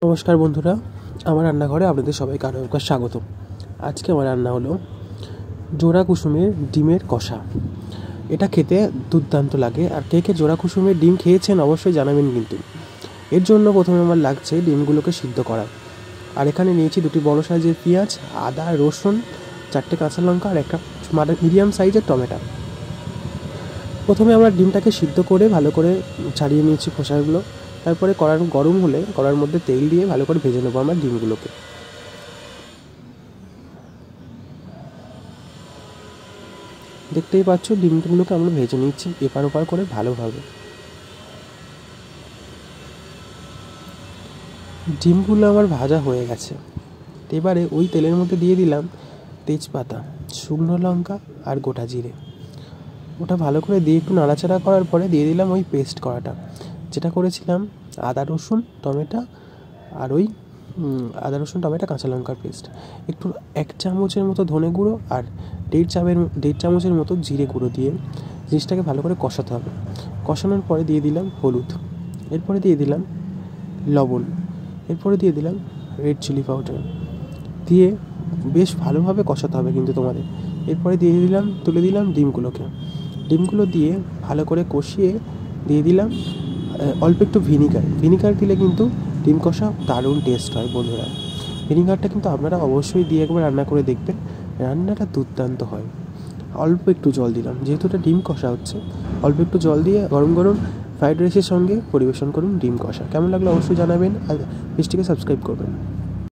নমস্কার বন্ধুরা, আমার রান্নাঘরে আপনাদের সবাইকে আরও একবার স্বাগত। আজকে আমার রান্না হলো জোড়া কুসুমের ডিমের কষা। এটা খেতে দুর্দান্ত লাগে। আর কে কে জোড়া কুসুমের ডিম খেয়েছেন অবশ্যই জানাবেন। কিন্তু এর জন্য প্রথমে আমার লাগছে ডিমগুলোকে সিদ্ধ করা। আর এখানে নিয়েছি 2টি বড় সাইজের পেঁয়াজ, আদা, রসুন, 4টে কাঁচা লঙ্কা আর একটা মিডিয়াম সাইজের টমেটো। প্রথমে আমরা ডিমটাকে সিদ্ধ করে ভালো করে ছাড়িয়ে নিয়েছি খোসাগুলো। তারপরে কড়াই গরম হলে কড়ার মধ্যে তেল দিয়ে ভালো করে ভেজে নেবো আমরা ডিমগুলোকে। দেখতেই পাচ্ছ ডিমগুলোকে আমরা ভেজে নিচ্ছি এপার ওপার করে ভালোভাবে। ডিমগুলো আমার ভাজা হয়ে গেছে। এবারে ওই তেলের মধ্যে দিয়ে দিলাম তেজপাতা, শুকনো লঙ্কা আর গোটা জিরে। ওটা ভালো করে দিয়ে একটু নাড়াচাড়া করার পরে দিয়ে দিলাম ওই পেস্ট করাটা, যেটা করেছিলাম আদা রসুন টমেটো আর ওই কাঁচা লঙ্কার পেস্ট। একটু 1 চামচের মতো ধনে গুঁড়ো আর 1.5 চামচের মতো জিরে গুঁড়ো দিয়ে জিনিসটাকে ভালো করে কষাতে হবে। কষানোর পরে দিয়ে দিলাম হলুদ, এরপরে দিয়ে দিলাম লবণ, এরপরে দিয়ে দিলাম রেড চিলি পাউডার দিয়ে বেশ ভালোভাবে কষাতে হবে কিন্তু তোমাদের। এরপরে তুলে দিলাম ডিমগুলো দিয়ে ভালো করে কষিয়ে দিয়ে দিলাম অল্প একটু ভিনিগার দিলে কিন্তু ডিম কষা দারুণ টেস্ট হয় বন্ধুরা। ভিনিগারটা কিন্তু আপনারা অবশ্যই দিয়ে একবার রান্না করে দেখবেন, রান্নাটা দুর্দান্ত হয়। অল্প একটু জল দিলাম, যেহেতু এটা ডিম কষা হচ্ছে, অল্প একটু জল দিয়ে গরম গরম ফ্রাইড রাইসের সঙ্গে পরিবেশন করুন ডিম কষা। কেমন লাগলো অবশ্যই জানাবেন আর পেজটিকে সাবস্ক্রাইব করবেন।